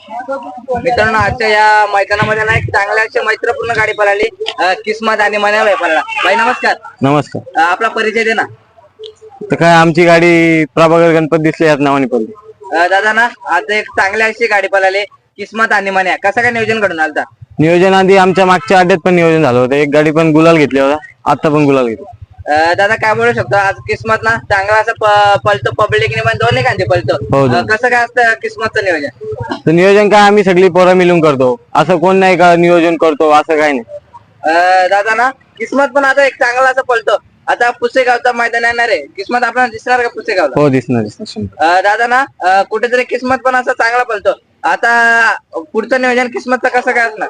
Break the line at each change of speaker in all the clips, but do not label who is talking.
मित्रांनो, आजच्या या मैदानामध्ये ना एक चांगल्या अशी मैत्रपूर्ण गाडी पळाली, किस्मत आणि मन्या भाई पळाला. भाई नमस्कार.
नमस्कार.
आपला परिचय दे ना.
तर काय आमची गाडी प्रभाकर गणपत दिसले यात नावाने पडली.
दादा ना आज एक चांगल्या अशी गाडी पळाली, किस्मत आणि मन्या. कसं काय नियोजन घडून आलता?
नियोजन आधी आमच्या मागच्या अड्ड्यात पण नियोजन झालं होतं. एक गाडी पण गुलाल घेतली होता, आता पण गुलाल घेतली.
दादा काय बोलू शकतो, आज किस्मत ना चांगला असं पळतो, पब्लिकने पण दोन्ही खांदे पळतो. कसं काय असतं किस्मतचं नियोजन?
तर नियोजन काय आम्ही सगळी पोरं मिळून करतो, असं कोण नाही का नियोजन करतो असं काही नाही.
दादा ना किस्मत पण आता एक चांगला असं पळतो. आता पुसेगावचा मैदान येणार आहे, किस्मत आपल्याला दिसणार का पुसेगावला?
हो, दिसणार.
दादा ना कुठेतरी किस्मत पण असं चांगला पळतो. आता पुढचं नियोजन किस्मतचं कसं काय असणार?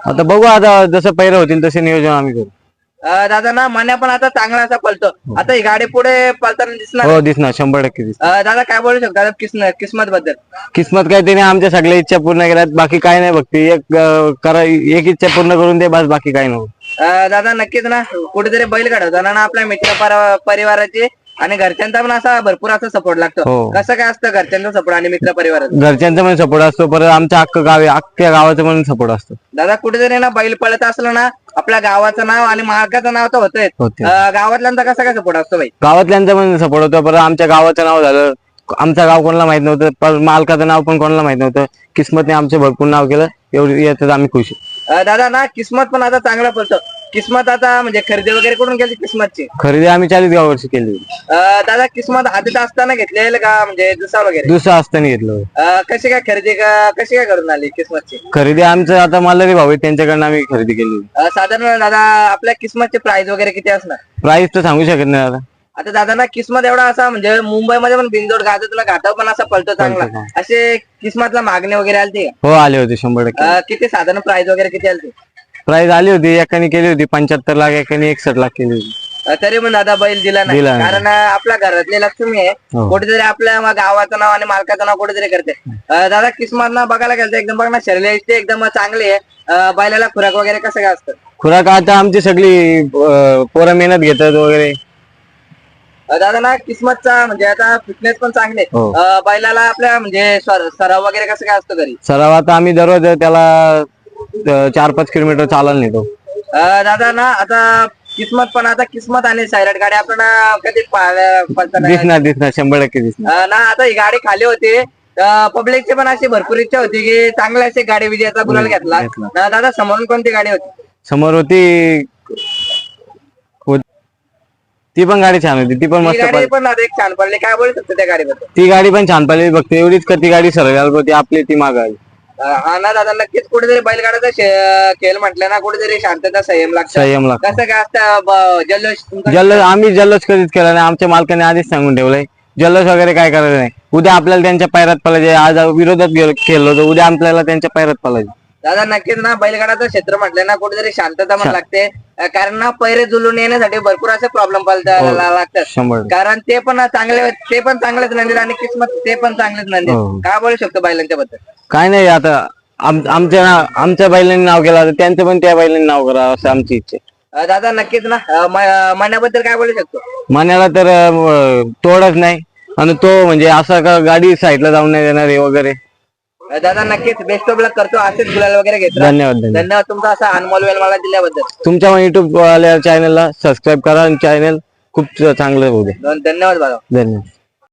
आता बघू, आता जसं पहिलं होतील तसे नियोजन आम्ही करू.
दादा ना मन्या पण आता चांगला असा पळतो. आता ही गाडी पुढे पळताना दिसणार?
हो, दिसणार, 100% दिसणार.
दादा काय बोलू शकता किस्मत बद्दल?
किस्मत काय, त्याने आमच्या सगळ्या इच्छा पूर्ण केल्यात, बाकी काय नाही. बघते एक इच्छा पूर्ण करून दे, बस बाकी काय नाही.
दादा नक्कीच ना कुठेतरी बैल घडवताना ना आपल्या मित्र परिवाराचे आणि घरच्यांचा पण असा भरपूर असा सपोर्ट लागतो. कसं काय असतं घरच्यांचा सपोर्ट आणि मित्र परिवाराचा?
घरच्यांचा पण सपोर्ट असतो, परत आमच्या अख्ख्या गावाचा पण सपोर्ट असतो.
दादा कुठेतरी ना बैल पळत असलं ना आपल्या गावाचं नाव आणि मालकाचं नाव तर होतंय. गावातल्यांचा कसा काय सपोर्ट असतो भाई?
गावातल्यांचा पण सपोर्ट होतो, परत आमच्या गावाचं नाव झालं. आमचं गाव कोणाला माहित नव्हतं, पण मालकाचं नाव पण कोणाला माहित नव्हतं. किस्मतने आमचं भरपूर नाव केलं, एवढी याच्यात आम्ही खुश.
दादा ना किस्मत पण आता चांगला पळतो. किस्मत आता म्हणजे खरेदी वगैरे करून गेली किस्मतची?
खरेदी आम्ही 40 गावावरची केली.
दादा किस्मत आधीच असताना घेतलेलं का म्हणजे दुसरा वगैरे?
दुसरं असताना घेतलं.
कशी काय खरेदी कशी काय करून आली किस्मतची?
खरेदी आमचं आता मल्हारी भाऊ आहेत, त्यांच्याकडनं आम्ही खरेदी केली.
साधारण दादा आपल्या किस्मतचे प्राइस वगैरे किती असणार?
प्राइस तर सांगू शकत नाही दादा.
आता दादा ना किस्मत एवढा असा म्हणजे मुंबईमध्ये पण बिंदोड तुला घाटाव पण असा पळतो चांगला, असे किस्मतला मागणी वगैरे आली?
हो, आले होते 100%.
किती साधारण प्राइस वगैरे किती आली?
प्राइस आली होती, एकाने केली होती 75 लाख, एकाने 61 लाख केली होती.
तरी पण दादा बैल दिला नाही, कारण आपल्या घरातले लक्ष्मी आहे. कुठेतरी आपल्या गावाचं नाव आणि मालकाचं नाव कुठेतरी करते. दादा किस्मत ना बघायला गेलं एकदम बघ ना, शरीर एकदम चांगली आहे. बैलाला खुराक वगैरे कसं काय असतं?
खुराक आता आमची सगळी पोरं मेहनत घेतात वगैरे.
दादा ना किस्मतचा म्हणजे आता फिटनेस पण चांगले. बैलाला आपल्या म्हणजे सराव वगैरे कसं काय असतो घरी?
सराव आता आम्ही दररोज त्याला 4-5 किलोमीटर चालायला नेतो.
दादा ना आता किस्मत पण आता किस्मत आणि सायरट गाडी आपण कधी
दिसणार 100% दिसणार
ना. आता ही गाडी खाली होती, पब्लिकची पण अशी भरपूर इच्छा होती की चांगल्या अशी गाडी विजयाचा गुलाल घेतला. दादा समोरून कोणती गाडी होती?
समोर होती ती पण गाडी छान होती, ती पण मस्त
गाडी पण एक छान पडली. काय बोलू शकतो त्या गाडीबद्दल?
ती गाडी पण छान पडली. बघ एवढीच का ती गाडी सरळ होती, आपली ती मागावी.
हा ना दादा, नक्कीच कुठेतरी बैलगाड्याचा खेळ म्हटलं ना कुठेतरी शांतता संयम लागतो. कसं काय असतं
जल्लोष आम्ही जल्लोष कधीच केला नाही. आमच्या मालकाने आधीच सांगून ठेवलंय, जल्लोष वगैरे काय करायचं नाही. उद्या आपल्याला त्यांच्या पायऱ्यात पळायचे, आज विरोधात खेळलो तर उद्या आपल्याला त्यांच्या पायऱ्यात पळायचे.
दादा नक्कीच ना बैलगाडाचं क्षेत्र म्हटलं ना कुठेतरी शांतता पण लागते, कारण ना पैरे जुळून येण्यासाठी भरपूर असे प्रॉब्लेम लागतात. कारण ते पण चांगलेच नंदी आणि किस्मत ते पण चांगलेच नंदी. काय बोलू शकतो बैलांच्या बद्दल?
काय नाही, आता आमच्या बैलांनी नाव केलं तर त्यांचं पण त्या बैलांनी नाव करावं असं आमची इच्छा.
दादा नक्कीच ना मनाबद्दल काय बोलू शकतो?
मनाला तर तोडच नाही, आणि तो म्हणजे असं का गाडी साईडला जाऊन नाही देणार वगैरे.
दादा नक्कीच बेस्ट ऑफ लक करतो, असेच गुलाल वगैरे घेतो. धन्यवाद तुमचा असा अनमोल वेळ मला दिल्याबद्दल.
तुमच्या युट्यूब चॅनलला सबस्क्राईब करा आणि चॅनल खूप चांगलं होऊ दे.
धन्यवाद बाबा.
धन्यवाद.